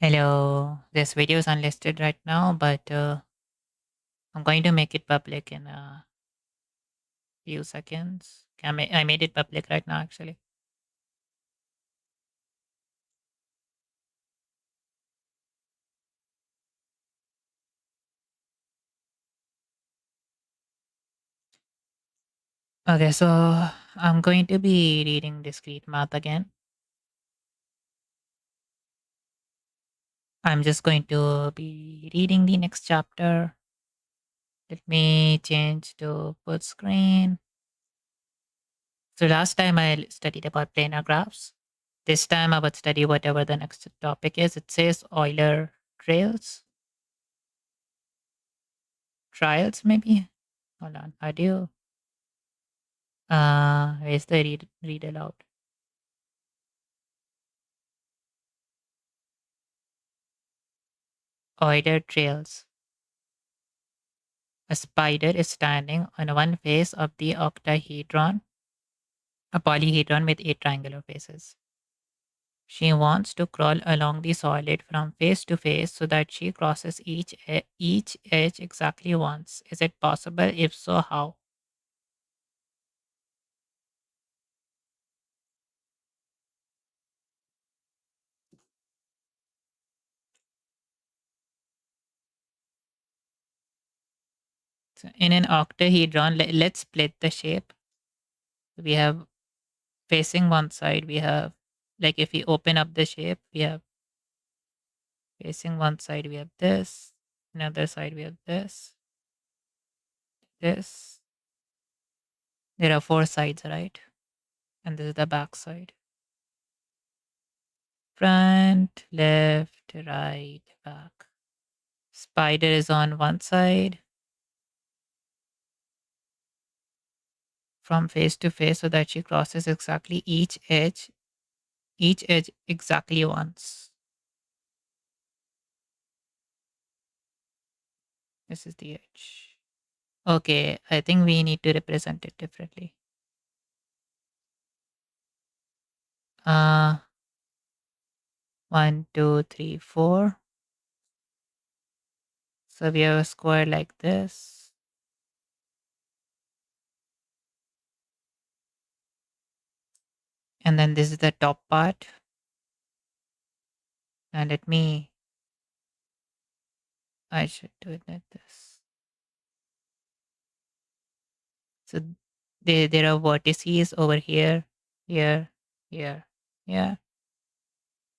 Hello, this video is unlisted right now, but I'm going to make it public in a few seconds. I made it public right now, actually. Okay, so I'm going to be reading Discrete Math again. I'm just going to be reading the next chapter. Let me change to full screen. So last time I studied about planar graphs. This time I would study whatever the next topic is. It says Euler trails. Trials, maybe? Hold on. How do you where's the read aloud? Euler trails. A spider is standing on one face of the octahedron, a polyhedron with 8 triangular faces. She wants to crawl along the solid from face to face so that she crosses each edge exactly once. Is it possible? If so, how? So in an octahedron, let's split the shape. We have facing one side, we have, like, if we open up the shape, we have facing one side, we have this, another side, we have this. There are 4 sides, right? And this is the back side. Front, left, right, back. Spider is on one side from face to face so that she crosses exactly each edge exactly once. This is the edge. Okay, I think we need to represent it differently. Uh, 1, 2, 3, 4. So we have a square like this. And then this is the top part. Now I should do it like this. So there are vertices over here, here, here, here.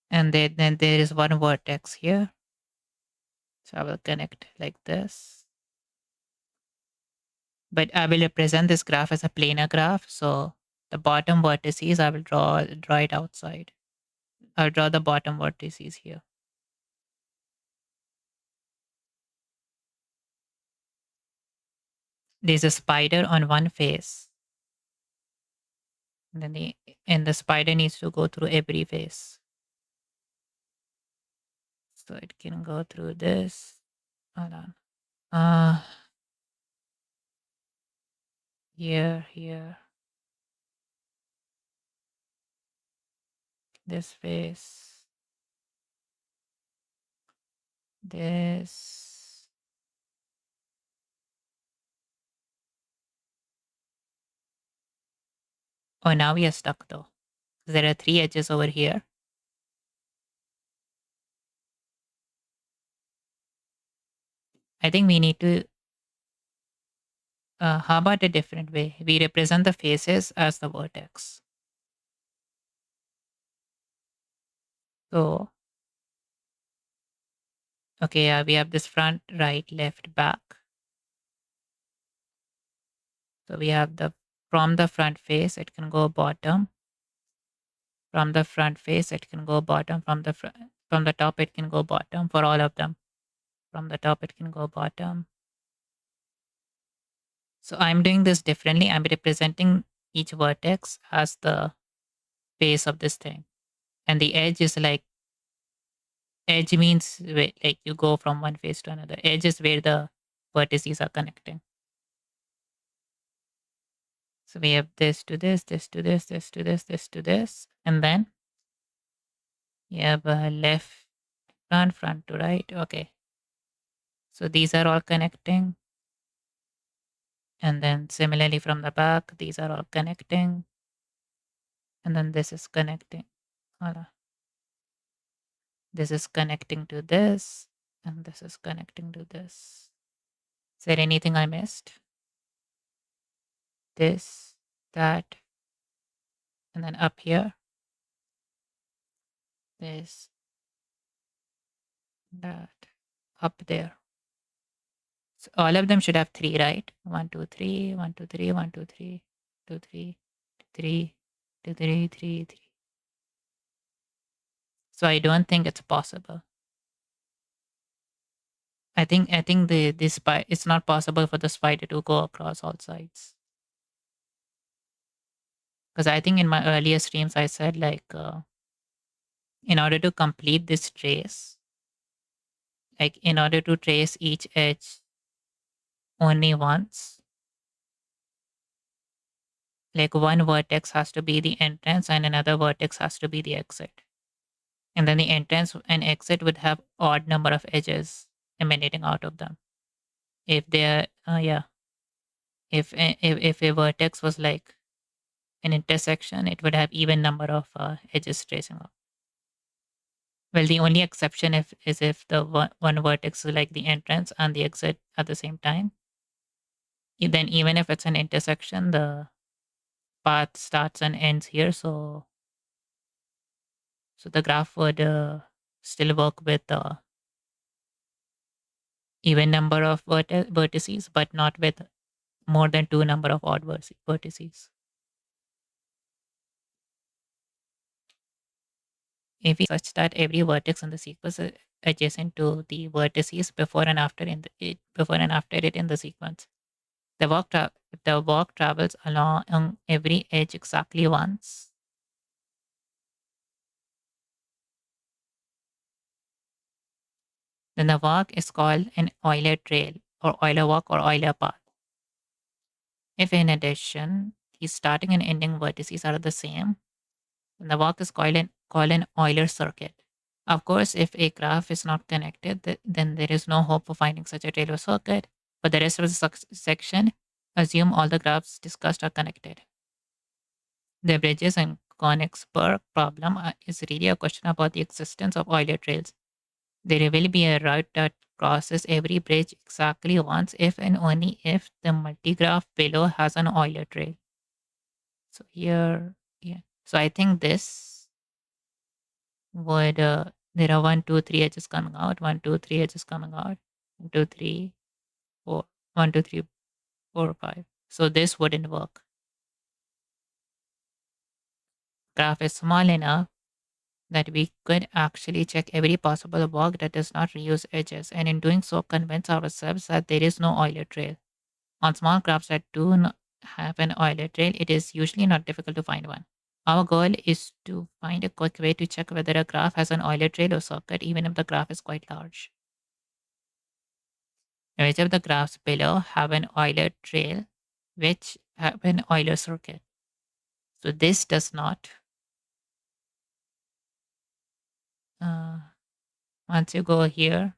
And then there is one vertex here. So I will connect like this. But I will represent this graph as a planar graph. So the bottom vertices, I will draw it outside. I'll draw the bottom vertices here. There's a spider on one face. And then the spider needs to go through every face. So it can go through this. Hold on. Here, this face, this. Oh, now we are stuck though. There are 3 edges over here. I think we need to, how about a different way? We represent the faces as the vertex. So, okay, yeah, we have this front, right, left, back. So we have from the front face, it can go bottom. From the front face, it can go bottom. From the top, it can go bottom for all of them. From the top, it can go bottom. So I'm doing this differently. I'm representing each vertex as the face of this thing. And the edge is like, edge means like you go from one face to another. Edge is where the vertices are connecting. So we have this to this, this to this, this to this, this to this. And then you have left front to right. Okay. So these are all connecting. And then similarly from the back, these are all connecting. And then this is connecting. Hold. This is connecting to this. And this is connecting to this. Is there anything I missed? This, that, and then up here, this, that, up there. So all of them should have three, right? 1, 2, 3, 1, 2, 3, 1, 2, 3, 2, 3, 3, 2, 3, 3, 3. So I don't think it's possible. I think the spider, it's not possible for the spider to go across all sides. Because I think in my earlier streams I said like in order to complete this trace, like in order to trace each edge only once, like one vertex has to be the entrance and another vertex has to be the exit. And then the entrance and exit would have odd number of edges emanating out of them. If they're yeah, if a vertex was like an intersection, it would have even number of edges tracing out. Well, the only exception is if the one vertex is like the entrance and the exit at the same time. Then even if it's an intersection, the path starts and ends here. So the graph would still work with even number of vertices, but not with more than two number of odd vertices. If we such that every vertex in the sequence is adjacent to the vertices before and after before and after it in the sequence, if the walk travels along every edge exactly once, then the walk is called an Euler trail or Euler walk or Euler path. If in addition, the starting and ending vertices are the same, then the walk is called an Euler circuit. Of course, if a graph is not connected, then there is no hope of finding such a Taylor circuit. For the rest of the section, assume all the graphs discussed are connected. The bridges and Königsberg problem is really a question about the existence of Euler trails. There will be a route that crosses every bridge exactly once if and only if the multigraph below has an Euler trail. So here, yeah. So I think this would there are 1, 2, 3 edges coming out, 1, 2, 3 edges coming out, 1, 2, 3, 4, 1, 2, 3, 4, 5. So this wouldn't work. Graph is small enough that we could actually check every possible walk that does not reuse edges, and in doing so, convince ourselves that there is no Euler trail. On small graphs that do not have an Euler trail, it is usually not difficult to find one. Our goal is to find a quick way to check whether a graph has an Euler trail or circuit, even if the graph is quite large. Which of the graphs below have an Euler trail, which have an Euler circuit? So this does not. Uh, Once you go here,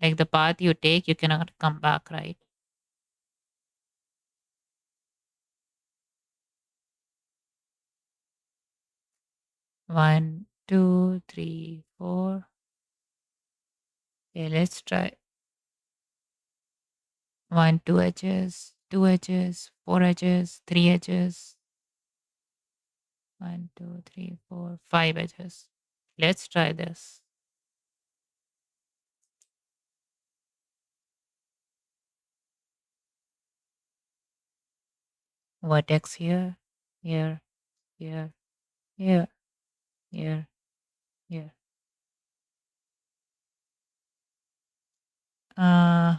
like the path you take, you cannot come back, right? One, two, three, four. Okay, let's try. One, two edges, four edges, three edges. One, two, three, four, five edges. Let's try this. Vertex here, here, here, here, here, here. Uh,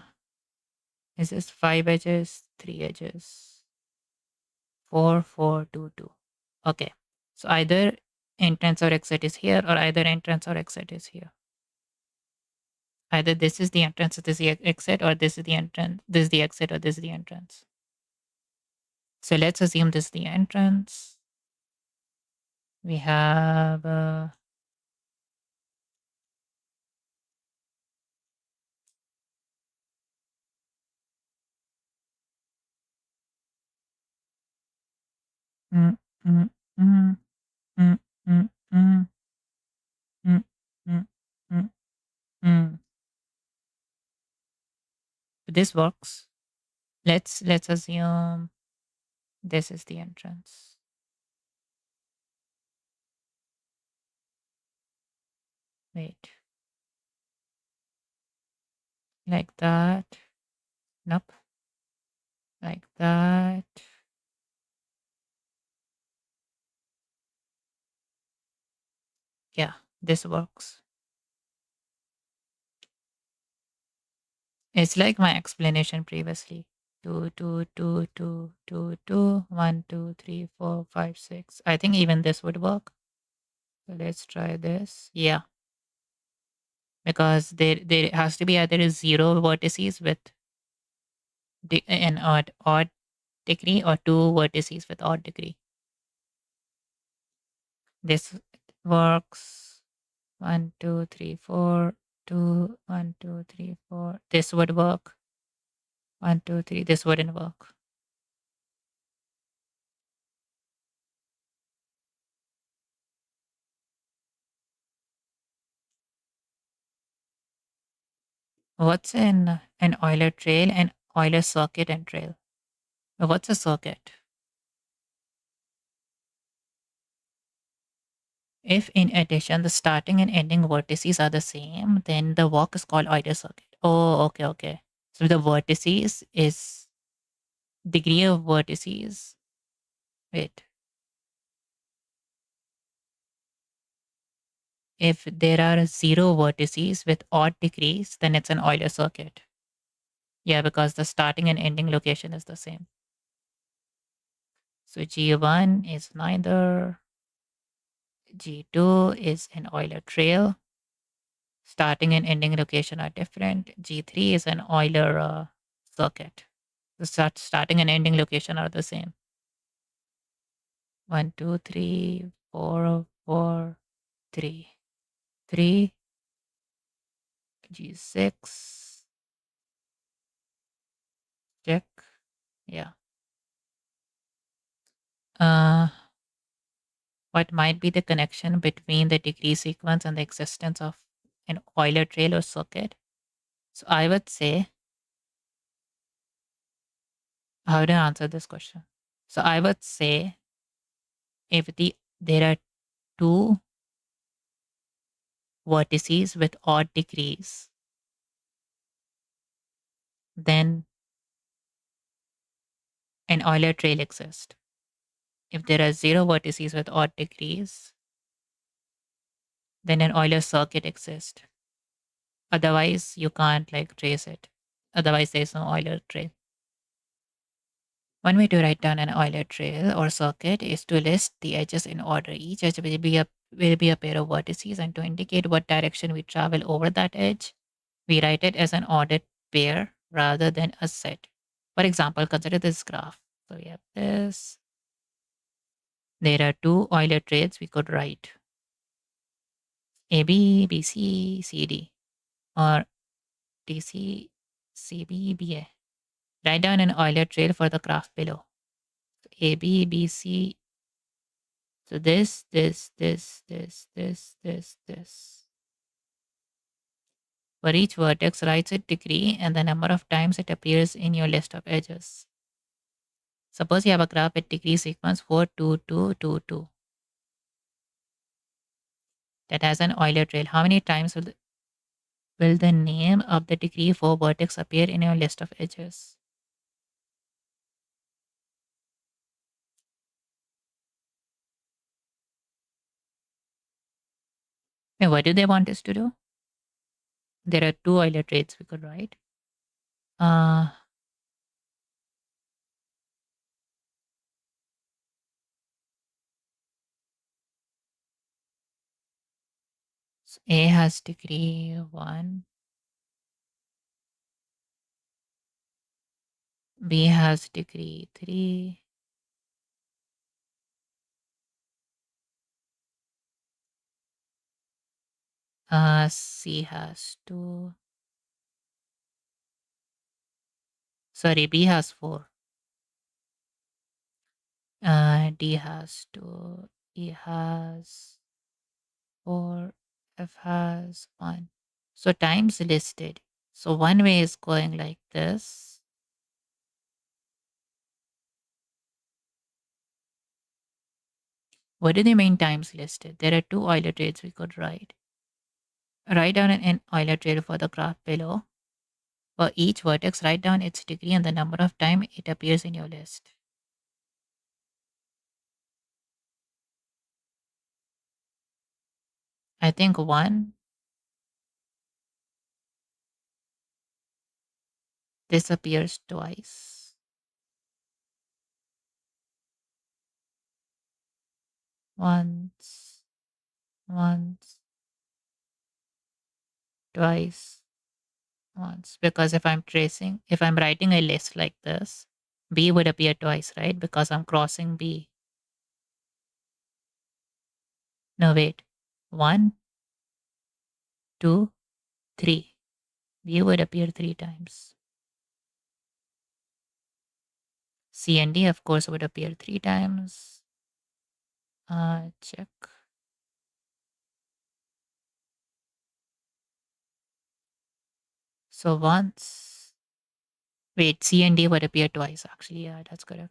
Is this five edges, three edges, 4, 4, 2, 2. Okay. So either entrance or exit is here, or either entrance or exit is here. Either this is the entrance, this is the exit, or this is the entrance, this is the exit, or this is the entrance. So let's assume this is the entrance. We have mm, mm, mm, mm, mm, mm, mm, mm, mm, mm. This works. Let's assume this is the entrance. Wait, like that. Nope, like that. Yeah, this works. It's like my explanation previously. 2, 2, 2, 2, 2, 2, 1, 2, 3, 4, 5, 6. I think even this would work. So let's try this. Yeah, because there has to be either zero vertices with an odd degree or two vertices with odd degree. This works. 1, 2, 3, 4, 2, 1, 2, 3, 4. This would work. 1, 2, 3. This wouldn't work. What's in an Euler trail and Euler circuit and trail? What's a circuit? If in addition the starting and ending vertices are the same, then the walk is called Euler circuit. Oh, okay, okay. So the vertices is degree of vertices. Wait. If there are zero vertices with odd degrees, then it's an Euler circuit. Yeah, because the starting and ending location is the same. So G1 is neither. G2 is an Euler trail. Starting and ending location are different. G3 is an Euler circuit. The starting and ending location are the same. 1, 2, 3, 4, 4, 3. 3, G6. Check. Yeah. Uh, what might be the connection between the degree sequence and the existence of an Euler trail or circuit? So I would say, how to answer this question? So I would say if there are two vertices with odd degrees, then an Euler trail exists. If there are zero vertices with odd degrees, then an Euler circuit exists. Otherwise, you can't like trace it. Otherwise, there's no Euler trail. One way to write down an Euler trail or circuit is to list the edges in order. Each edge will be a pair of vertices, and to indicate what direction we travel over that edge, we write it as an ordered pair rather than a set. For example, consider this graph. So we have this. There are two Euler trails we could write: AB, BC, CD, or DC, CB, BA. Write down an Euler trail for the graph below. So AB, BC. So this. For each vertex, write its degree and the number of times it appears in your list of edges. Suppose you have a graph with degree sequence 4, 2, 2, 2, 2 that has an Euler trail. How many times will the name of the degree 4 vertex appear in your list of edges? Now, what do they want us to do? There are two Euler traits we could write. Uh, so A has degree 1, B has degree 3, C has 2. Sorry, B has 4. D has 2, E has 4, F has 1. So times listed. So one way is going like this. What do they mean times listed? There are two Euler trails we could write. Write down an Euler trail for the graph below. For each vertex, write down its degree and the number of times it appears in your list. I think 1, this appears twice. Once, once, twice, once. Because if I'm writing a list like this, B would appear twice, right? Because I'm crossing B. No, wait. 1, 2, 3. B would appear 3 times. C and D, of course, would appear 3 times. Check. So once. Wait, C and D would appear twice, actually. Yeah, that's correct.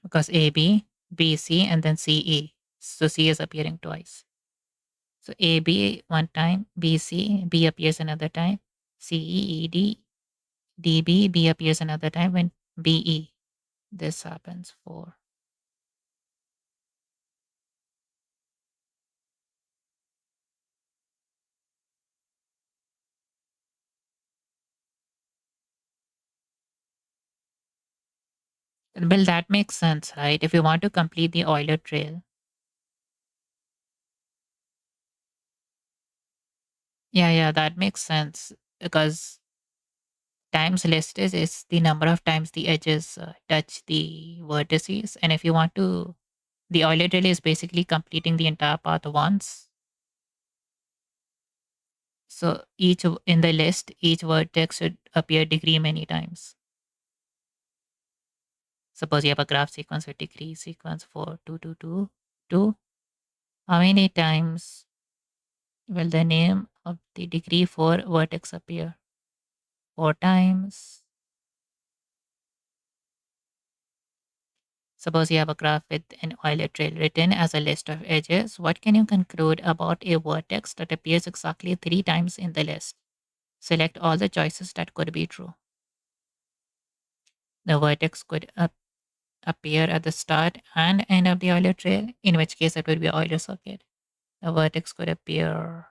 Because AB, BC, and then CE. So C is appearing twice. So AB one time, BC, B appears another time, CE, ED, DB, B appears another time, when BE. This happens for. Well, that makes sense, right? If you want to complete the Euler trail. Yeah, that makes sense because times listed is the number of times the edges touch the vertices. And if you want to, the Euler trail is basically completing the entire path once. So in the list, each vertex should appear degree many times. Suppose you have a graph sequence with degree sequence 4, 2, 2, 2, 2. How many times will the name of the degree 4 vertex appear? 4 times. Suppose you have a graph with an Euler trail written as a list of edges. What can you conclude about a vertex that appears exactly 3 times in the list? Select all the choices that could be true. The vertex could appear at the start and end of the Euler trail, in which case it would be Euler circuit. The vertex could appear.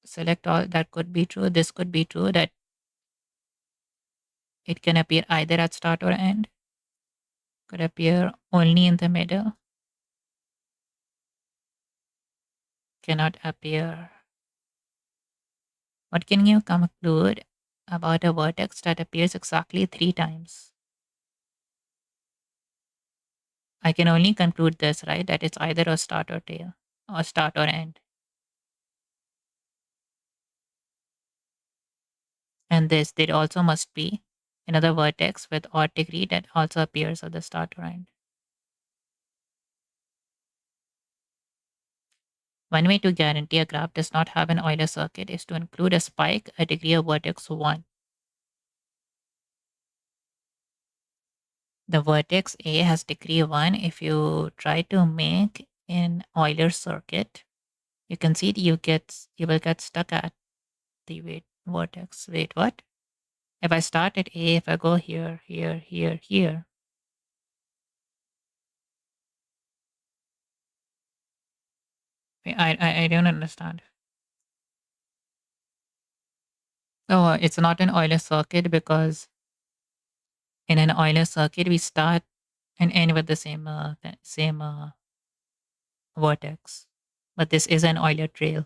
Select all that could be true. This could be true that it can appear either at start or end. Could appear only in the middle. Cannot appear. What can you conclude about a vertex that appears exactly 3 times? I can only conclude this, right? That it's either a start or tail, or start or end. And there also must be another vertex with odd degree that also appears at the start or end. One way to guarantee a graph does not have an Euler circuit is to include a spike, a degree of vertex 1. The vertex A has degree 1. If you try to make an Euler circuit, you can see you will get stuck at the vertex. Wait, what? If I start at A, if I go here, here, here, here, I don't understand. Oh, it's not an Euler circuit because in an Euler circuit we start and end with the same vertex. But this is an Euler trail.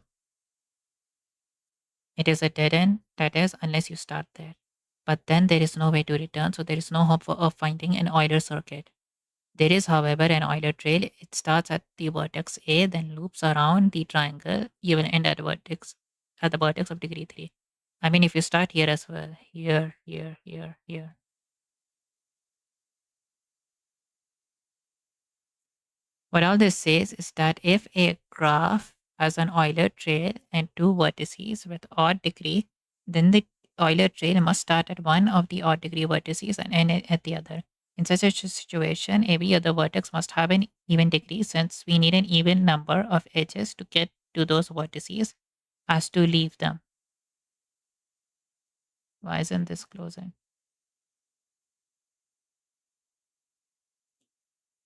It is a dead end, that is, unless you start there. But then there is no way to return, so there is no hope of finding an Euler circuit. There is, however, an Euler trail. It starts at the vertex A, then loops around the triangle. You will end at vertex at the vertex of degree 3. I mean, if you start here as well, here, here, here, here. What all this says is that if a graph has an Euler trail and two vertices with odd degree, then the Euler trail must start at one of the odd degree vertices and end at the other. In such a situation, every other vertex must have an even degree since we need an even number of edges to get to those vertices as to leave them. Why isn't this closing?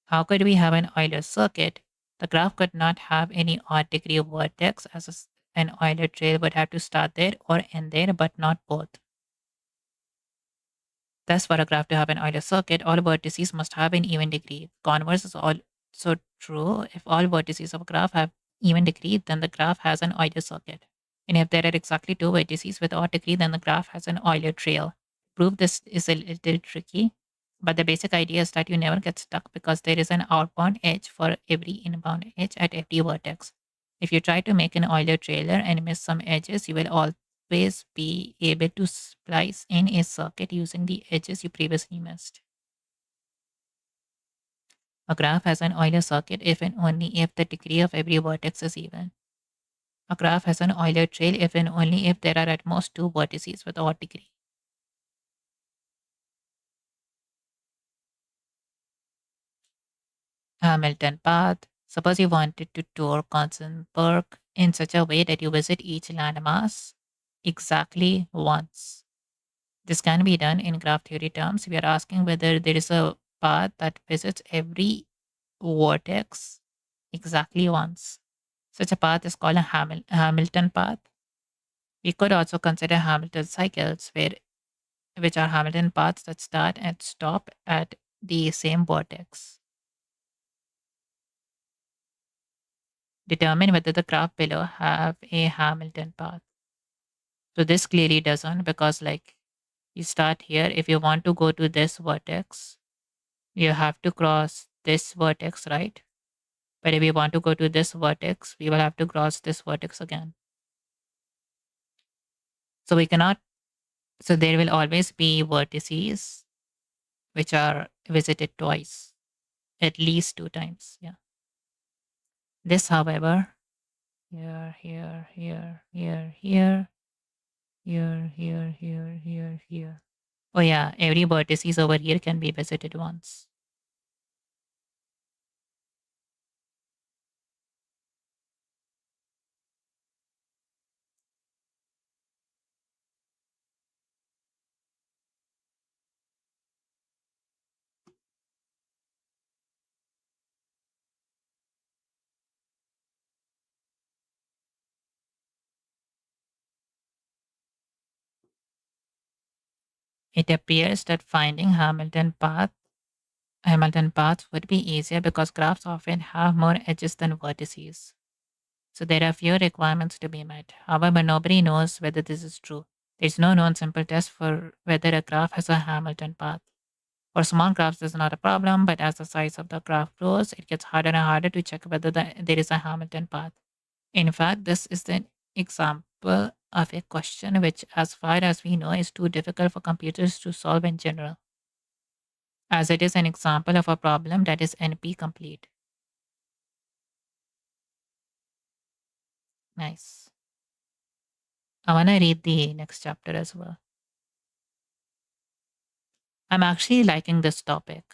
How could we have an Euler circuit? The graph could not have any odd degree vertex as an Euler trail would have to start there or end there, but not both. Thus, for a graph to have an Euler circuit, all vertices must have an even degree. Converse is also true. If all vertices of a graph have even degree, then the graph has an Euler circuit. And if there are exactly two vertices with odd degree, then the graph has an Euler trail. Proof this is a little tricky, but the basic idea is that you never get stuck because there is an outbound edge for every inbound edge at every vertex. If you try to make an Euler trailer and miss some edges, you will always be able to splice in a circuit using the edges you previously missed. A graph has an Euler circuit if and only if the degree of every vertex is even. A graph has an Euler trail if and only if there are at most two vertices with odd degree. Hamilton path. Suppose you wanted to tour Konzenberg in such a way that you visit each landmass exactly once. This can be done in graph theory terms. We are asking whether there is a path that visits every vertex exactly once. Such a path is called a Hamilton path. We could also consider Hamilton cycles, which are Hamilton paths that start and stop at the same vertex. Determine whether the graph below have a Hamilton path. So this clearly doesn't because like you start here. If you want to go to this vertex, you have to cross this vertex, right? But if you want to go to this vertex, we will have to cross this vertex again. So we cannot, so there will always be vertices which are visited twice, at least two times. Yeah. This, however, here, here, here, here, here, here, here, here, here, here. Oh yeah, every vertices over here can be visited once. It appears that finding Hamilton paths would be easier because graphs often have more edges than vertices. So there are fewer requirements to be met. However, nobody knows whether this is true. There's no known simple test for whether a graph has a Hamilton path. For small graphs, this is not a problem, but as the size of the graph grows, it gets harder and harder to check whether there is a Hamilton path. In fact, this is an example of a question which, as far as we know, is too difficult for computers to solve in general, as it is an example of a problem that is NP complete. Nice. I want to read the next chapter as well. I'm actually liking this topic.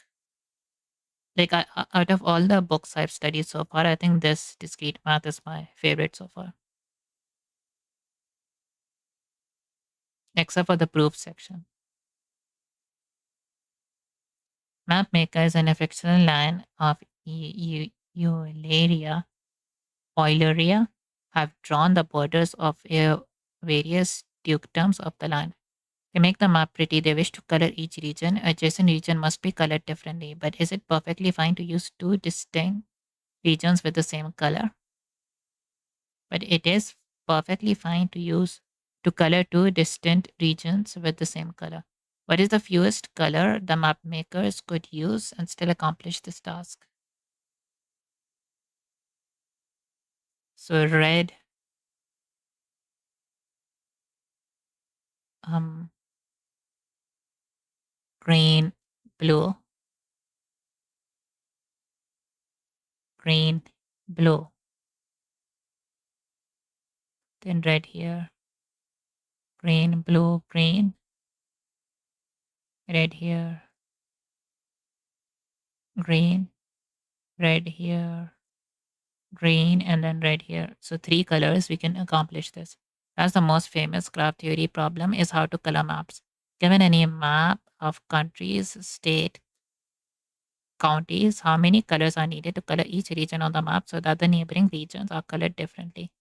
Like, out of all the books I've studied so far, I think this discrete math is my favorite so far, except for the proof section. Map makers in a fictional land of Euleria have drawn the borders of various dukedoms of the land. To make the map pretty, they wish to color each region. Adjacent region must be colored differently. But is it perfectly fine to use two distinct regions with the same color? But it is perfectly fine to color two distinct regions with the same color. What is the fewest color the map makers could use and still accomplish this task? So red um, green, blue, green, blue. Then red here, green, blue, green, red here, green, red here, green, and then red here. So three colors, we can accomplish this. That's the most famous graph theory problem is how to color maps. Given any map of countries, state, counties, how many colors are needed to color each region on the map so that the neighboring regions are colored differently?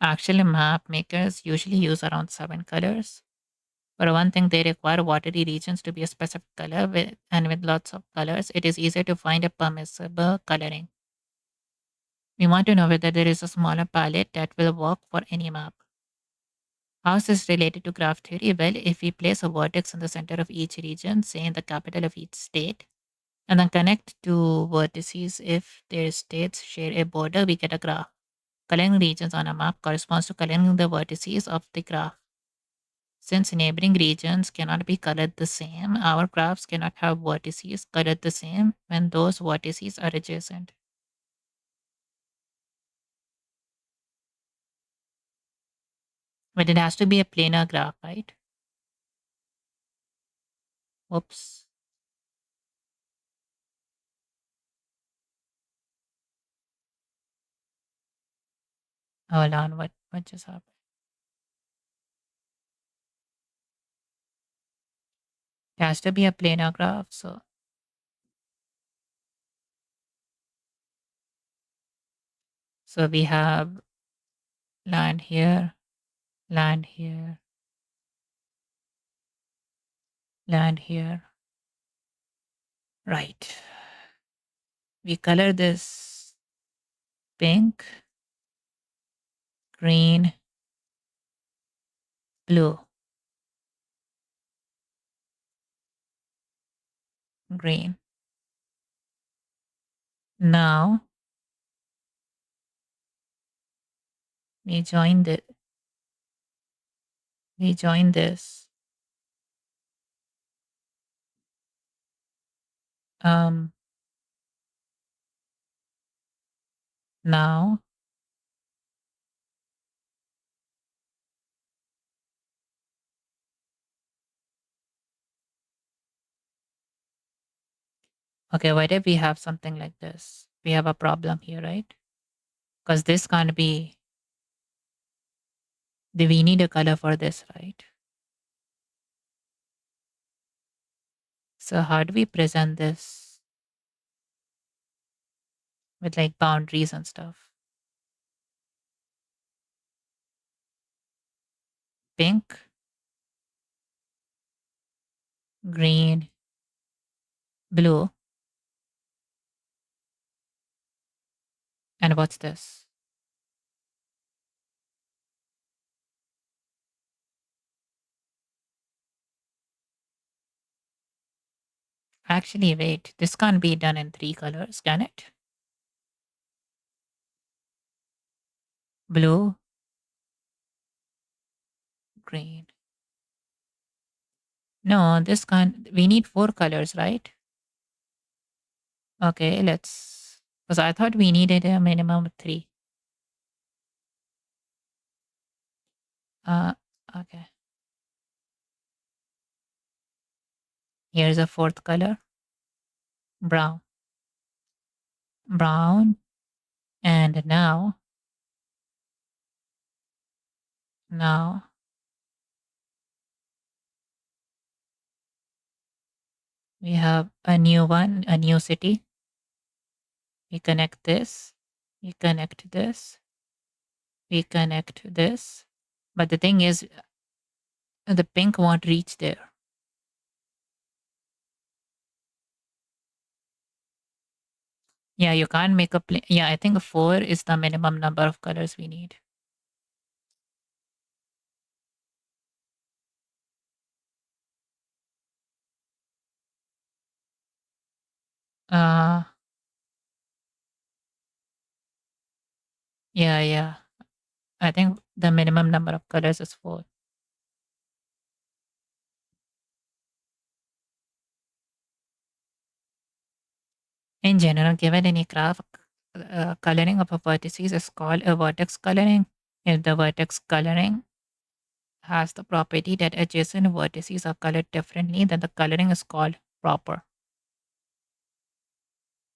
Actually, map makers usually use around 7 colors. For one thing, they require watery regions to be a specific color, and with lots of colors, it is easier to find a permissible coloring. We want to know whether there is a smaller palette that will work for any map. How is this related to graph theory? Well, if we place a vertex in the center of each region, say in the capital of each state, and then connect two vertices if their states share a border, we get a graph. Coloring regions on a map corresponds to coloring the vertices of the graph. Since neighboring regions cannot be colored the same, our graphs cannot have vertices colored the same when those vertices are adjacent. But it has to be a planar graph, right? Oops. Hold on, what just happened? It has to be a planar graph, so we have land here, land here, land here. Right. We color this pink, green, blue, green. Now we join the we join this. Um Now okay, what if we have something like this? We have a problem here, right? Because this can't be we need a color for this, right? So how do we present this with like boundaries and stuff? Pink, green, blue, and what's this? Actually, wait, this can't be done in 3 colors, can it? Blue, green. No, this can't. We need 4 colors, right? Okay, let's. Because I thought we needed a minimum of 3. Uh, okay. Here's a fourth color, brown. Brown. And now we have a new one, a new city. We connect this, we connect this, we connect this. But the thing is, the pink won't reach there. Yeah, you can't make a yeah, I think 4 is the minimum number of colors we need. Uh yeah, yeah. I think The minimum number of colors is 4. In general, given any graph, coloring of a vertices is called a vertex coloring. If the vertex coloring has the property that adjacent vertices are colored differently, then the coloring is called proper.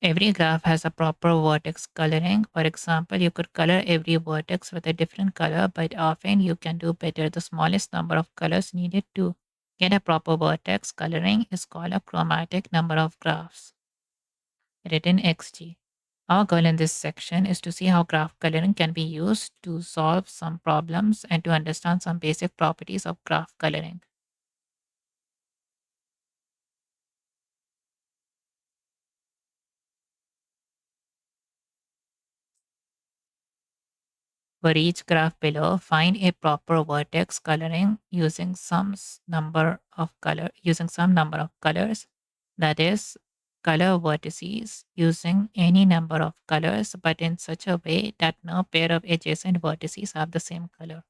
Every graph has a proper vertex coloring. For example, you could color every vertex with a different color, but often you can do better. The smallest number of colors needed to get a proper vertex coloring is called a chromatic number of graphs, written XG. Our goal in this section is to see how graph coloring can be used to solve some problems and to understand some basic properties of graph coloring. For each graph below, find a proper vertex coloring using some number of colors. That is, color vertices using any number of colors, but in such a way that no pair of adjacent vertices have the same color.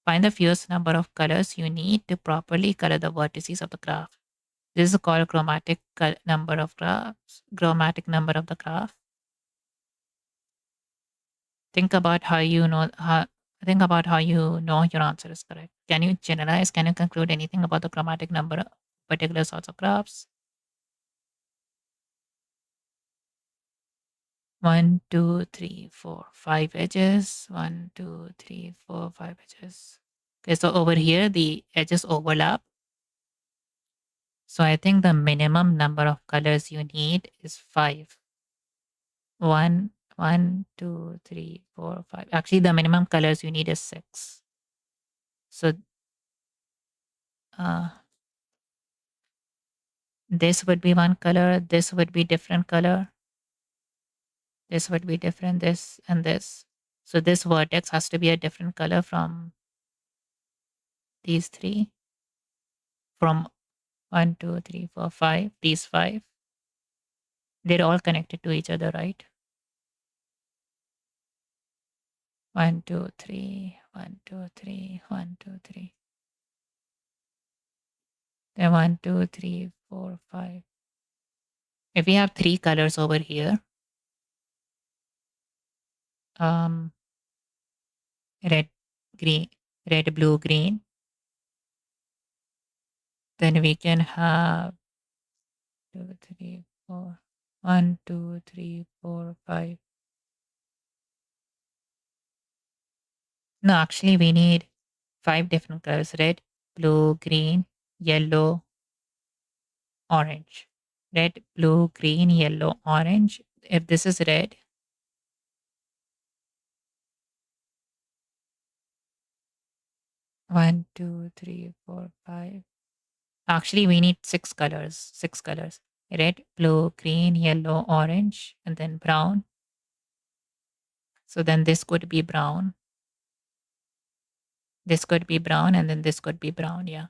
Find the fewest number of colors you need to properly color the vertices of the graph. This is called number of graphs. Chromatic number of the graph. Think about how you know how think about how you know your answer is correct. Can you generalize? Can you conclude anything about the chromatic number of particular sorts of graphs? 1, 2, 3, 4, 5 edges. 1, 2, 3, 4, 5 edges. Okay, so over here the edges overlap. So I think the minimum number of colors you need is 5. 1, 1, 2, 3, 4, 5. Actually, the minimum colors you need is 6. So uh, this would be one color, this would be different color, this would be different, this and this. So this vertex has to be a different color from these three, from 1, 2, 3, 4, 5, these 5. They're all connected to each other, right? 1, 2, 3, 1, 2, 3, 1, 2, 3. Then 1, 2, 3, 4, 5. If we have 3 colors over here, um, red, green, red, blue, green, then we can have 2, 3, 4. 1, 2, 3, 4, 5. No, actually, we need 5 different colors: red, blue, green, yellow, orange. Red, blue, green, yellow, orange. If this is red, 1, 2, 3, 4, 5. Actually, we need 6 colors. 6 colors: red, blue, green, yellow, orange, and then brown. So then this could be brown. This could be brown, and then this could be brown. Yeah.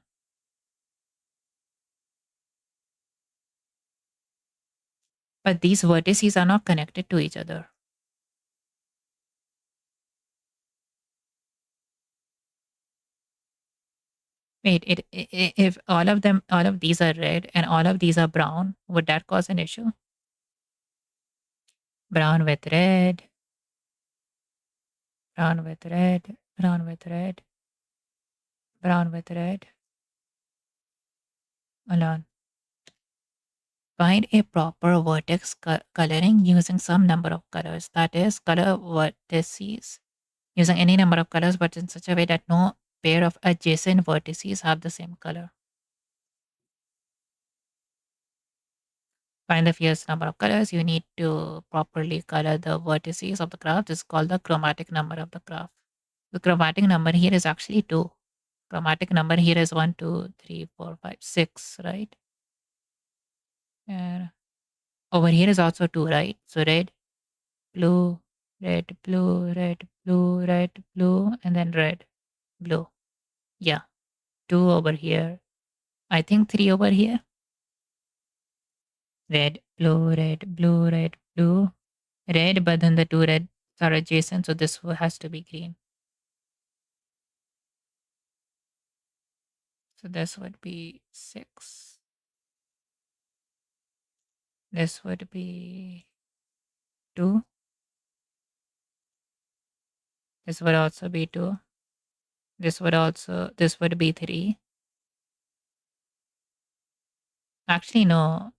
But these vertices are not connected to each other. Wait, if all of these are red and all of these are brown, would that cause an issue? Brown with red, brown with red, brown with red, brown with red. Alone. Find a proper vertex coloring using some number of colors. That is, color vertices using any number of colors, but in such a way that no pair of adjacent vertices have the same color. Find the fewest number of colors you need to properly color the vertices of the graph. This is called the chromatic number of the graph. The chromatic number here is actually 2. Chromatic number here is 1, 2, 3, 4, 5, 6, right? And over here is also 2, right? So red, blue, red, blue, red, blue, red, blue, and then red, blue. Yeah, 2 over here. I think 3 over here. Red, blue, red, blue, red, blue, red, but then the 2 reds are adjacent, so this has to be green. So this would be 6. This would be 2. This would also be 2. This would be 3. Actually, no.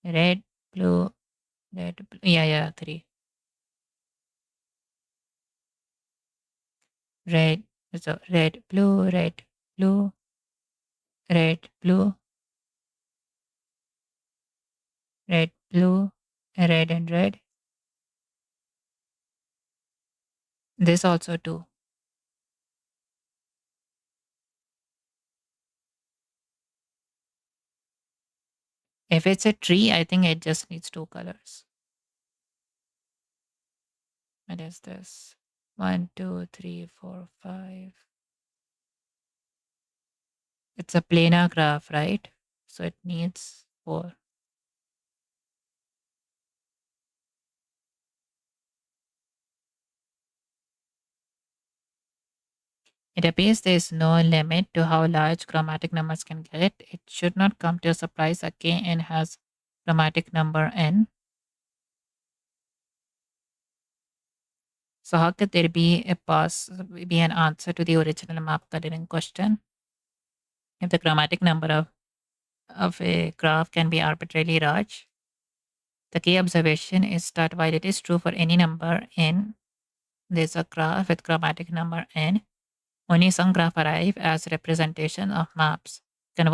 Red, blue, red, blue. Yeah, yeah, 3. Red, so red, blue, blue, red, blue, red, blue, red and red. This also 2. If it's a tree, I think it just needs 2 colors. What is this? 1, 2, 3, 4, 5. It's a planar graph, right? So it needs 4. It appears there is no limit to how large chromatic numbers can get. It should not come to a surprise that Kn has chromatic number n. So how could there be be an answer to the original map coloring question? If the chromatic number of a graph can be arbitrarily large, the key observation is that while it is true for any number n, there's a graph with chromatic number n. Only some graph arrive as representation of maps. If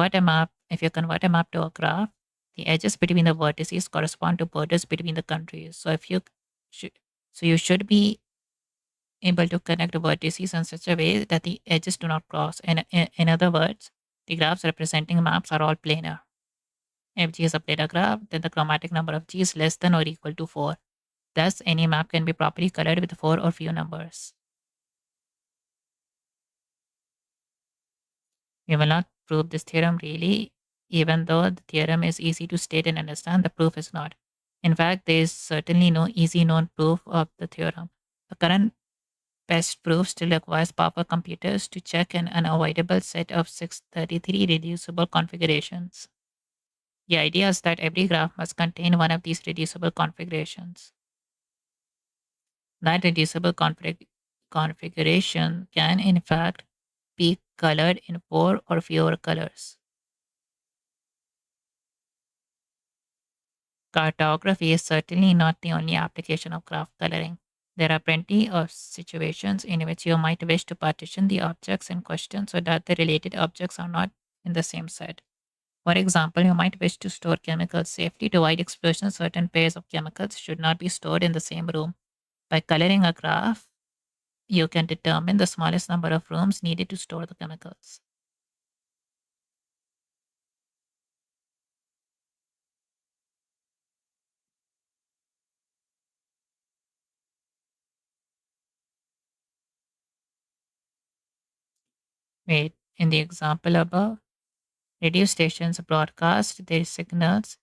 you convert a map to a graph, the edges between the vertices correspond to borders between the countries. So if you should, so you should be able to connect the vertices in such a way that the edges do not cross. In other words, the graphs representing maps are all planar. If G is a planar graph, then the chromatic number of G is less than or equal to 4. Thus, any map can be properly colored with 4 or few numbers. We will not prove this theorem really, even though the theorem is easy to state and understand, the proof is not. In fact, there is certainly no easy known proof of the theorem. The current best proof still requires powerful computers to check an unavoidable set of 633 reducible configurations. The idea is that every graph must contain one of these reducible configurations. That reducible configuration can, in fact, be colored in 4 or fewer colors. Cartography is certainly not the only application of graph coloring. There are plenty of situations in which you might wish to partition the objects in question so that the related objects are not in the same set. For example, you might wish to store chemicals safely. To avoid explosion, certain pairs of chemicals should not be stored in the same room. By coloring a graph, you can determine the smallest number of rooms needed to store the chemicals. Wait, in the example above, radio stations broadcast their signals.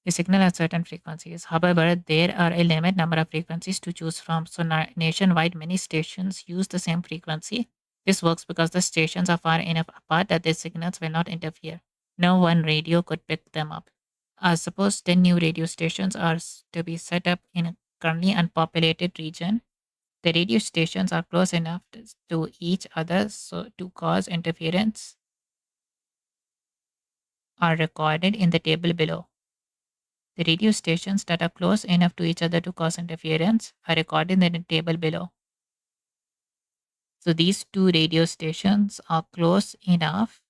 They signal at certain frequencies. However, there are a limited number of frequencies to choose from. So nationwide, many stations use the same frequency. This works because the stations are far enough apart that their signals will not interfere. No one radio could pick them up. Suppose 10 new radio stations are to be set up in a currently unpopulated region. The radio stations are close enough to each other so to cause interference are recorded in the table below. The radio stations that are close enough to each other to cause interference are recorded in the table below. So these two radio stations are close enough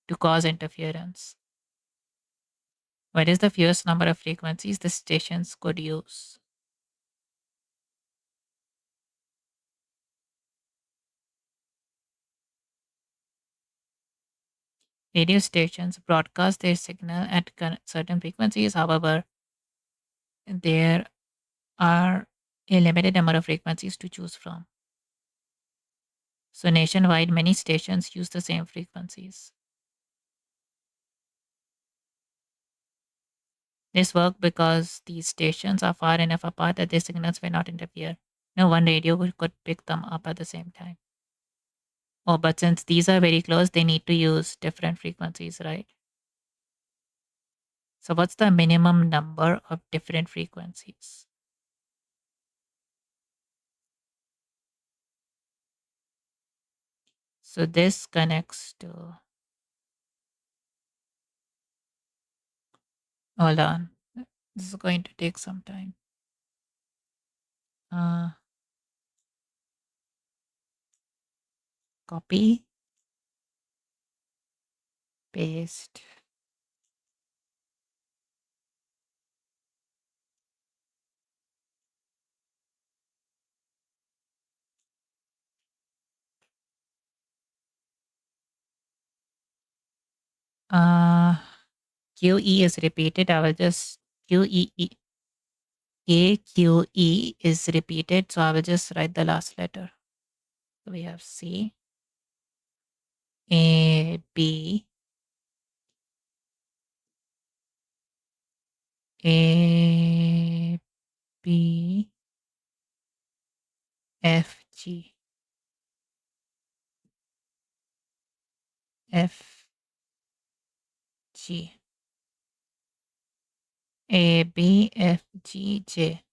to cause interference. What is the fewest number of frequencies the stations could use? Radio stations broadcast their signal at certain frequencies. However, there are a limited number of frequencies to choose from. So nationwide, many stations use the same frequencies. This worked because these stations are far enough apart that their signals will not interfere. No one radio could pick them up at the same time. Oh, but since these are very close, they need to use different frequencies, right? So what's the minimum number of different frequencies? So this connects to, hold on. This is going to take some time. Uh, Copy, paste. Uh, QE is repeated. I will just QEE. AQE is repeated. So I will just write the last letter. So we have C, A, B, A, B, F, G, F, G, A, B, F, G, J.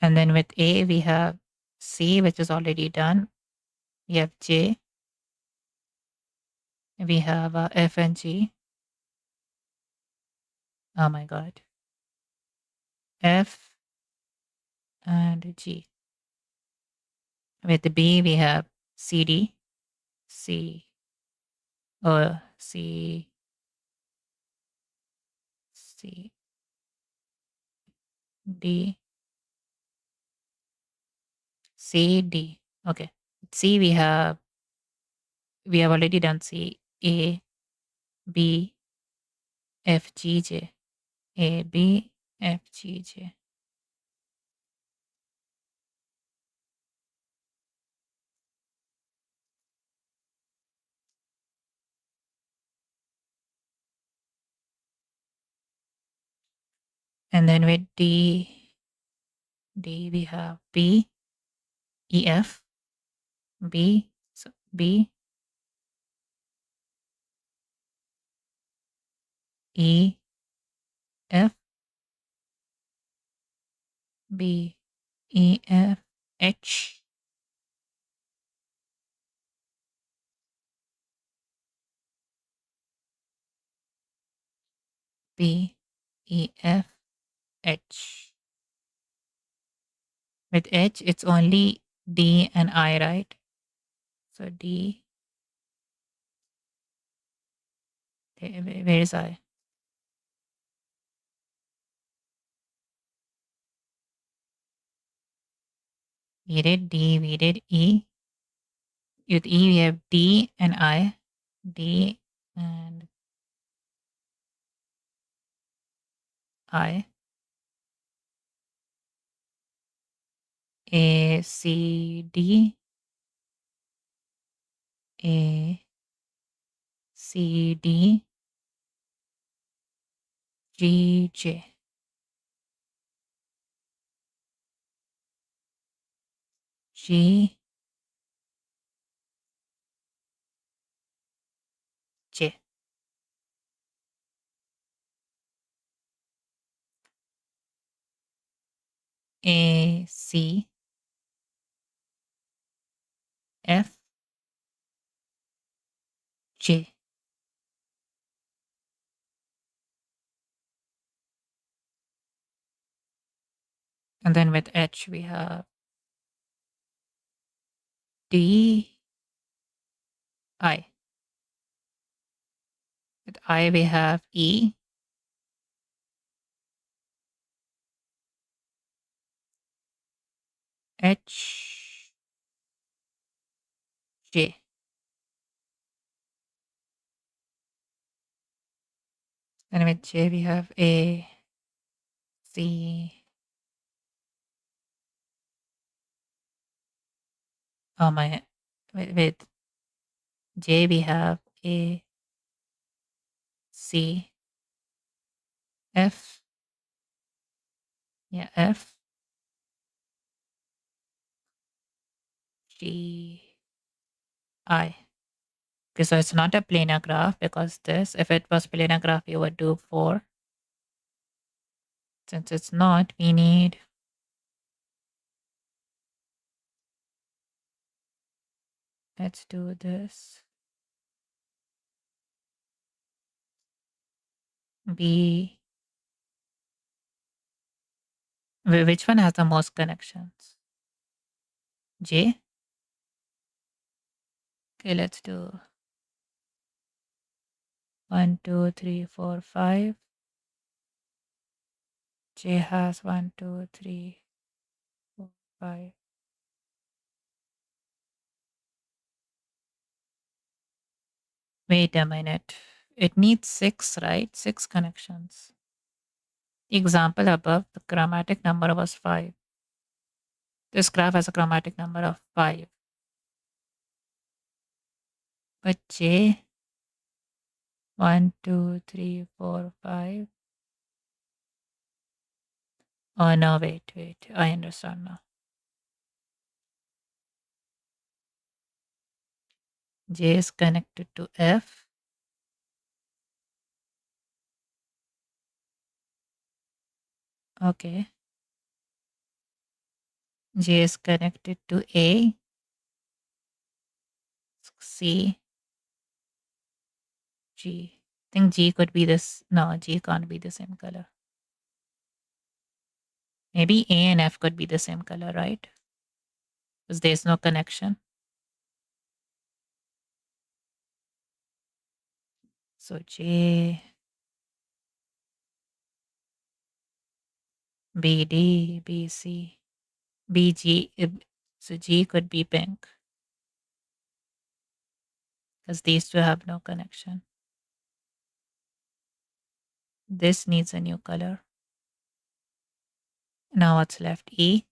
And then with A, we have C, which is already done. We have J. We have F and G. Oh my God. F and G. With B, we have C, D, C, C, C, D, C, D. Okay. C, we have already done C, A, B, F, G, J. A, B, F, G, J. And then with D, we have B, E, F, B, so B, E, F, B, E, F, H, B, E, F, H. With H, it's only D and I, right? So D, where is I? We did D, we did E. With E, we have D and I. D and I. A, C, D. A, C, D. G, J. G, J. A, C, F, J. And then with H, we have D, I. With I, we have E, H, J. And with J, we have A, C. Oh my. With J, we have A, C, F, Yeah, F, G, I. Okay, so it's not a planar graph because this, if it was planar graph, you would do 4. Since it's not, we need, let's do this. B, which one has the most connections? J? Okay, let's do 1, 2, 3, 4, 5. J has 1, 2, 3, 4, 5. Wait a minute. It needs 6, right? 6 connections. Example above, the chromatic number was 5. This graph has a chromatic number of 5. But J, 1, 2, 3, 4, 5. Oh no, wait. I understand now. J is connected to F. Okay. J is connected to A, C, G. I think G could be this. No, G can't be the same color. Maybe A and F could be the same color, right? Because there's no connection. So J, B, D, B, C, B, G. So G could be pink because these two have no connection. This needs a new color. Now what's left? E,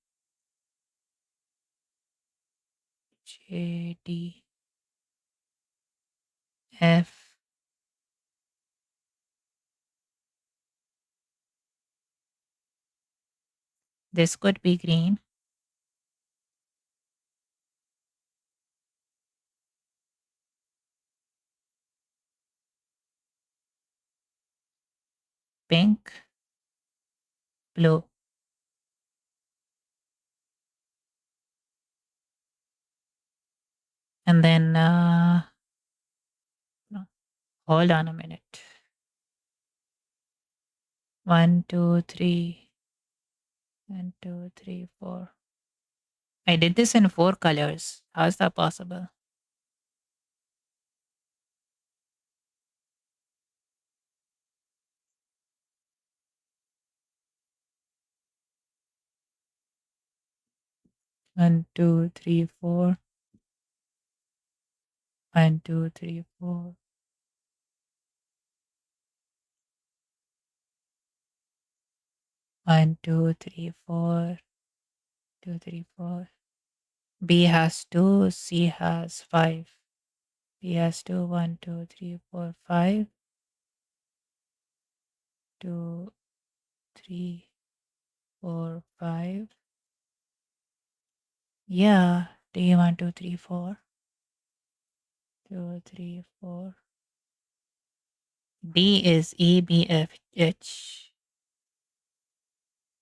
J, D, F. This could be green. Pink, blue. And then, no, hold on a minute. 1, 2, 3, 1, 2, 3, 4. I did this in 4 colors. How is that possible? One, two, three, four. 1, 2, 3, 4. 1, 2, 3, 4. 2, 3, 4. B has 2, C has 5. B has 2, 1, 2, 3, 4, 5. 2, 3, 4, 5. Yeah, D 1, 2, 3, 4. 2, 3, 4. D is E, B, F, H.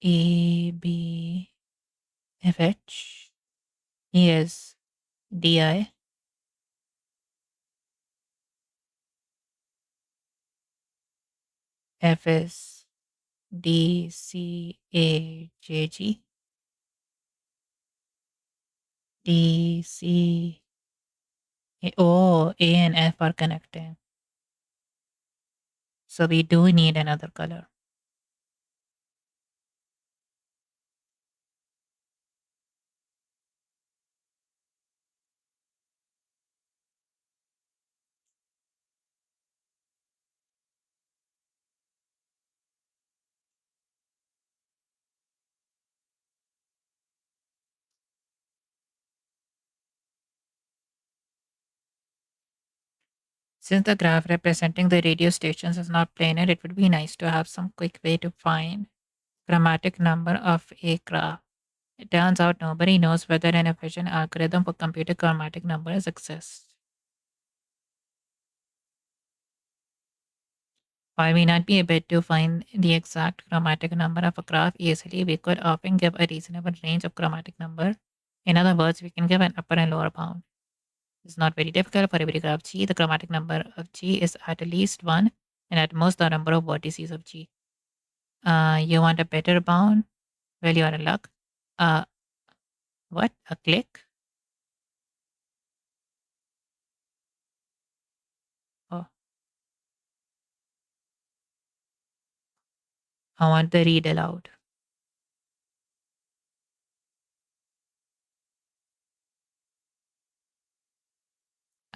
E, B, F, H. E is D, I. F is D, C, A, J, G. D, C, A. Oh, A and F are connecting. So we do need another color. Since the graph representing the radio stations is not planar, it would be nice to have some quick way to find chromatic number of a graph. It turns out nobody knows whether an efficient algorithm for computing chromatic numbers exists. While we not be able to find the exact chromatic number of a graph easily, we could often give a reasonable range of chromatic number. In other words, we can give an upper and lower bound. It's not very difficult for every graph G. The chromatic number of G is at least 1 and at most the number of vertices of G. You want a better bound? Well, you are in luck. Uh, what? A click? Oh, I want the read aloud.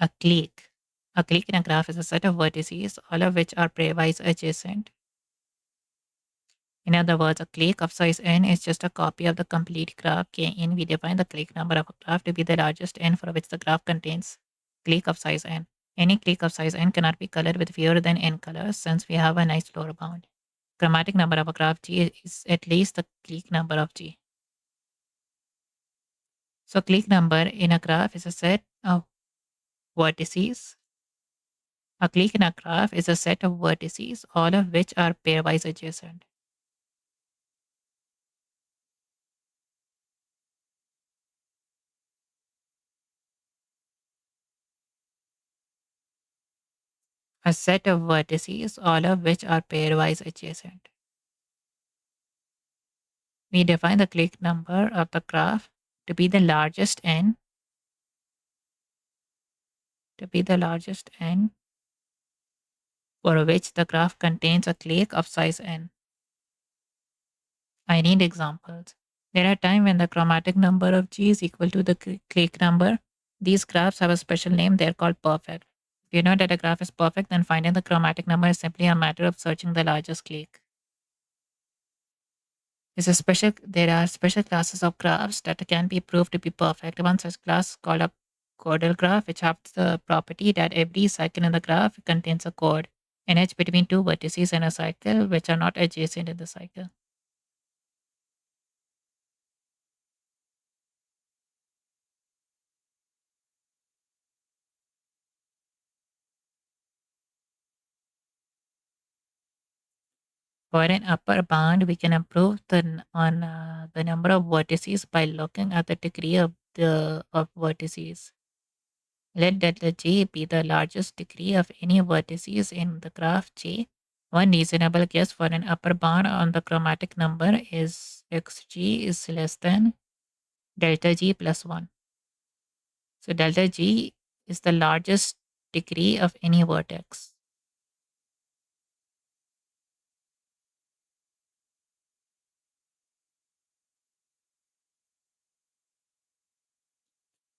A clique. A clique in a graph is a set of vertices, all of which are pairwise adjacent. In other words, a clique of size n is just a copy of the complete graph Kn. We define the clique number of a graph to be the largest n for which the graph contains clique of size n. Any clique of size n cannot be colored with fewer than n colors since we have a nice lower bound. Chromatic number of a graph G is at least the clique number of G. So clique number in a graph is a set of vertices. A clique in a graph is a set of vertices, all of which are pairwise adjacent. A set of vertices, all of which are pairwise adjacent. We define the clique number of the graph to be the largest n, for which the graph contains a clique of size n. I need examples. There are times when the chromatic number of G is equal to the clique number. These graphs have a special name. They're called perfect. If you know that a graph is perfect, then finding the chromatic number is simply a matter of searching the largest clique. There are special classes of graphs that can be proved to be perfect. One such class called a chordal graph, which has the property that every cycle in the graph contains a chord, an edge between two vertices in a cycle, which are not adjacent in the cycle. For an upper bound, we can improve the number of vertices by looking at the degree of vertices. Let delta G be the largest degree of any vertices in the graph J. One reasonable guess for an upper bound on the chromatic number is xg is less than delta G plus 1. So delta G is the largest degree of any vertex.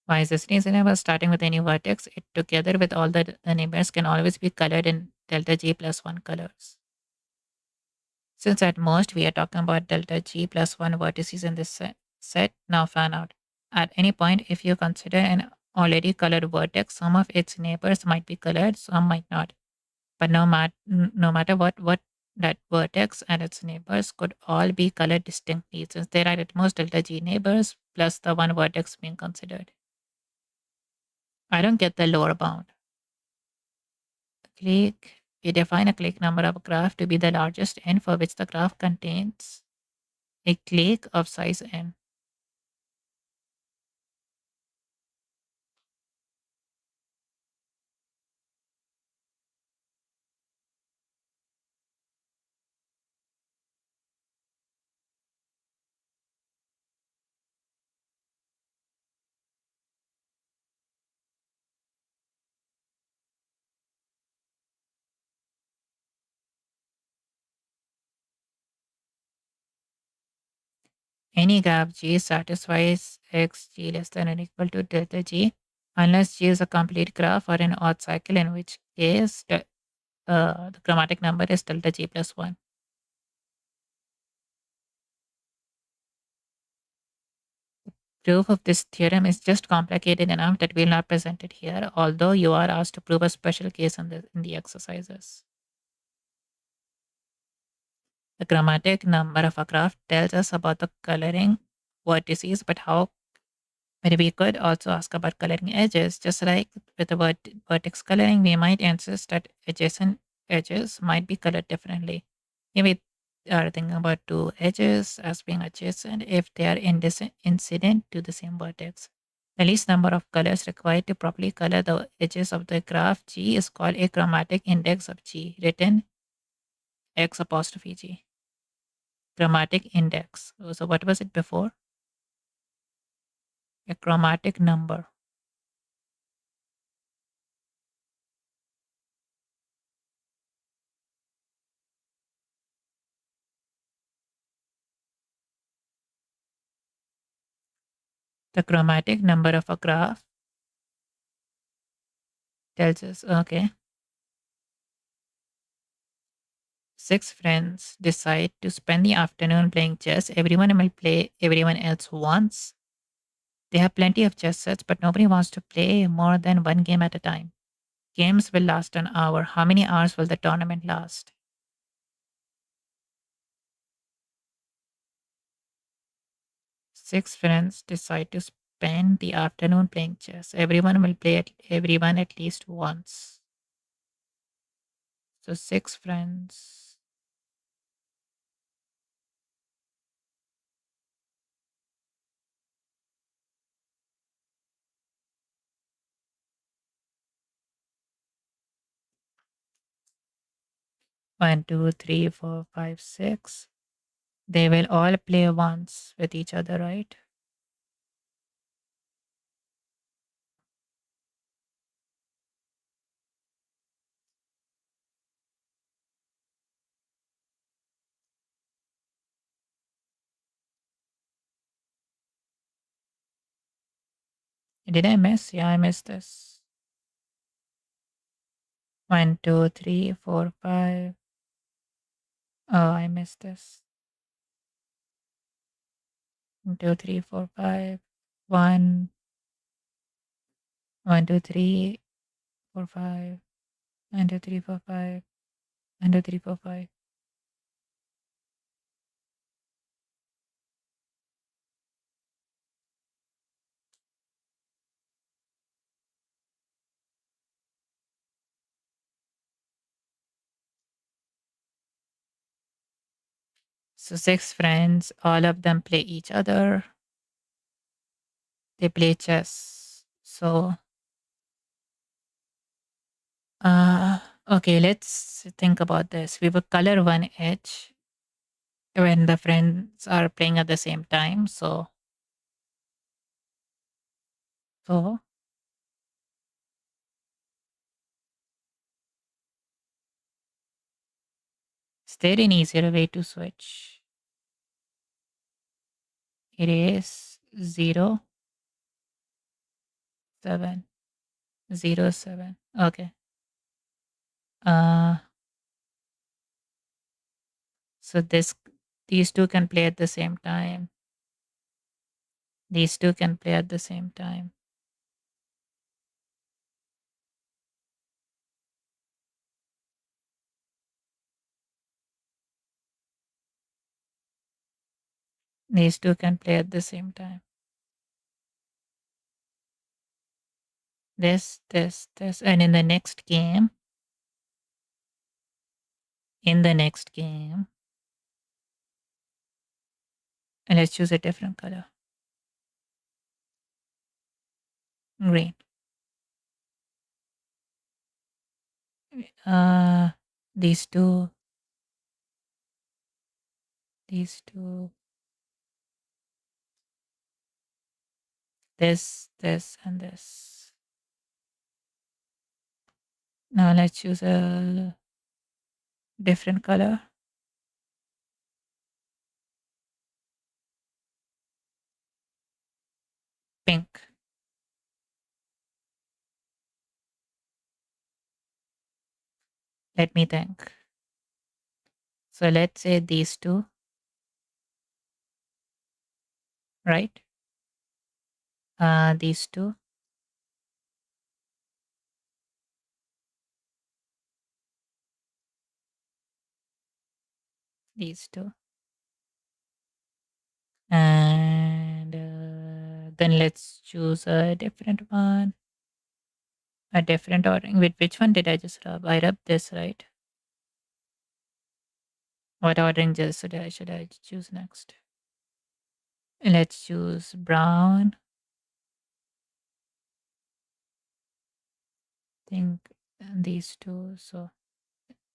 Why is this reasonable? Starting with any vertex, it together with all the neighbors can always be colored in delta G plus 1 colors. Since at most we are talking about delta G plus 1 vertices in this set, now fan out. At any point, if you consider an already colored vertex, some of its neighbors might be colored, some might not. But no matter what that vertex and its neighbors could all be colored distinctly, since there are at most delta G neighbors plus the one vertex being considered. I don't get the lower bound. Clique. We define a clique number of a graph to be the largest n for which the graph contains a clique of size n. Any graph G satisfies xg less than or equal to delta G unless G is a complete graph or an odd cycle, in which case the chromatic number is delta G plus 1. Proof of this theorem is just complicated enough that we'll not present it here, although you are asked to prove a special case in the exercises. The chromatic number of a graph tells us about the coloring vertices, but how but we could also ask about coloring edges. Just like with the vertex coloring, we might insist that adjacent edges might be colored differently. If we are thinking about two edges as being adjacent if they are incident to the same vertex. The least number of colors required to properly color the edges of the graph G is called a chromatic index of G, written X apostrophe G. Chromatic index. So what was it before? A chromatic number. The chromatic number of a graph tells us, okay, six friends decide to spend the afternoon playing chess. Everyone will play everyone else once. They have plenty of chess sets, but nobody wants to play more than one game at a time. Games will last an hour. How many hours will the tournament last? Six friends decide to spend the afternoon playing chess. Everyone will play everyone at least once. So six friends. One, two, three, four, five, six. They will all play once with each other, right? Did I miss? Yeah, I missed this. One, two, three, four, five. Oh, I missed this. One, two, three, four, five. One, one, two, three, four, five. One, two, three, four, five. One, two, three, four, five. So six friends, all of them play each other. They play chess. So, okay, let's think about this. We will color one edge when the friends are playing at the same time. So is there an easier way to switch? It is 0, 7, 0, 7. Okay. Uh, so these two can play at the same time. These two can play at the same time. These two can play at the same time. This. And in the next game, and let's choose a different color. Green. Uh, these two, these two, this, and this. Now let's choose a different color. Pink. Let me think. So let's say these two, right? These two. these two. And then let's choose a different one, a different ordering. With which one did I just rub? I rubbed this, right? What ordering just should I choose next? Let's choose brown. Think these two. So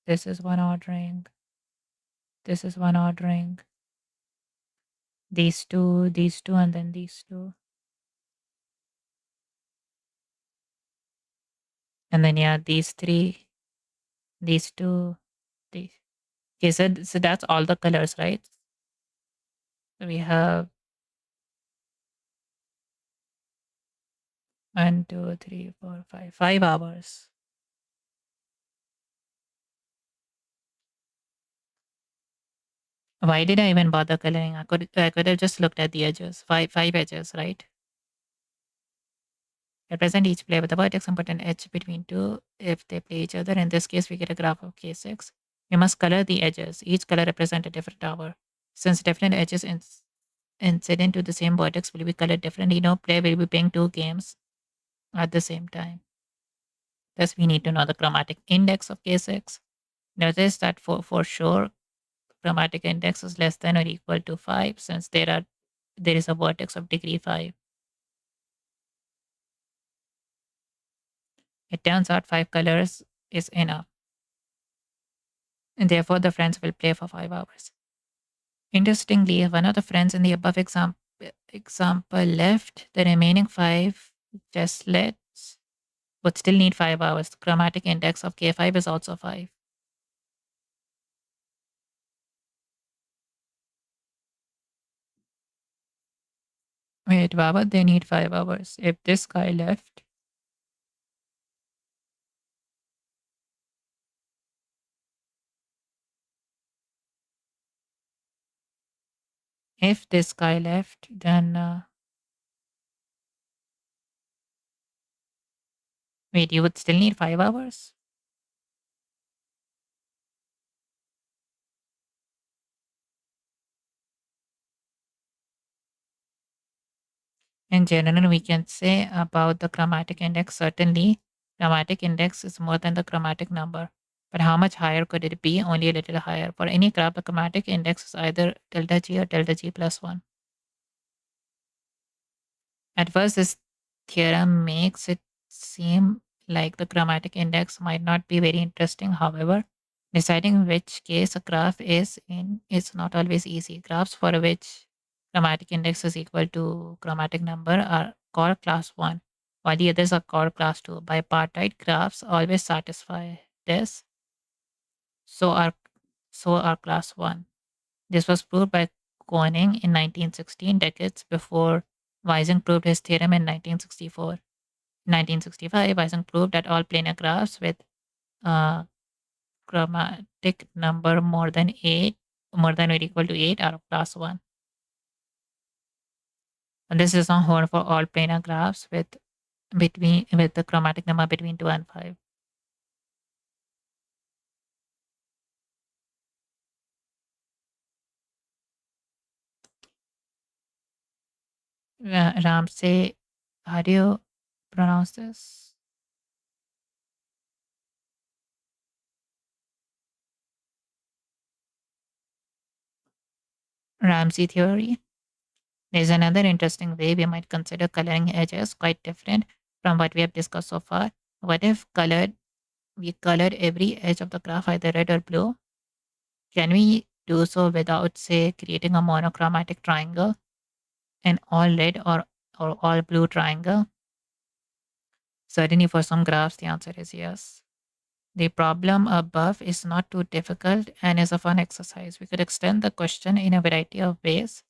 this is one ordering. This is one ordering. These two, and then these two. And then yeah, these three, these two, these. Okay, so that's all the colors, right? So we have 5 hours. Why did I even bother coloring? I could have just looked at the edges. Five edges, right? Represent each player with a vertex and put an edge between two if they play each other. In this case, we get a graph of K6. We must color the edges. Each color represents a different tower. Since different edges incident to the same vertex will be colored differently, no player will be playing two games at the same time. Thus, we need to know the chromatic index of K6. Notice that for sure, chromatic index is less than or equal to 5 since there is a vertex of degree 5. It turns out 5 colors is enough, and therefore the friends will play for 5 hours. Interestingly, if one of the friends in the above example left, the remaining 5 just lets would still need 5 hours. The chromatic index of K5 is also 5. Wait, why would they need 5 hours? If this guy left, then wait, you would still need 5 hours? In general, we can say about the chromatic index, certainly, chromatic index is more than the chromatic number. But how much higher could it be? Only a little higher. For any graph, the chromatic index is either delta G or delta G plus 1. At first, this theorem makes it seem like the chromatic index might not be very interesting. However, deciding which case a graph is in is not always easy. Graphs for which chromatic index is equal to chromatic number are called class 1, while the others are called class 2. Bipartite graphs always satisfy this, so are class 1. This was proved by Koenig in 1916, decades before Weising proved his theorem in 1964. In 1965, Weising proved that all planar graphs with a chromatic number more than or equal to 8 are of class 1. And this is not hold for all planar graphs with the chromatic number between 2 and 5. Ramsey, how do you pronounce this? Ramsey theory. There's another interesting way we might consider coloring edges, quite different from what we have discussed so far. What if we colored every edge of the graph either red or blue? Can we do so without, say, creating a monochromatic triangle, an all red or all blue triangle? Certainly, for some graphs, the answer is yes. The problem above is not too difficult and is a fun exercise. We could extend the question in a variety of ways.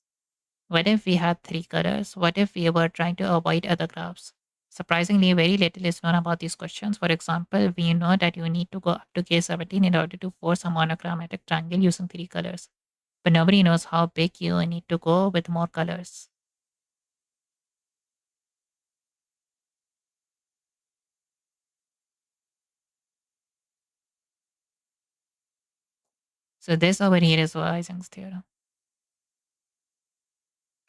What if we had 3 colors? What if we were trying to avoid other graphs? Surprisingly, very little is known about these questions. For example, we know that you need to go up to K17 in order to force a monochromatic triangle using 3 colors. But nobody knows how big you need to go with more colors. So this over here is Ising's theorem.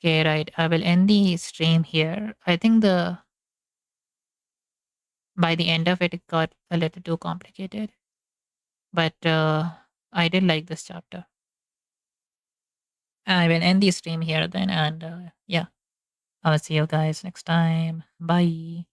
Okay, right. I will end the stream here. I think the by the end of it, it got a little too complicated, but I did like this chapter. I will end the stream here then, and yeah, I'll see you guys next time. Bye.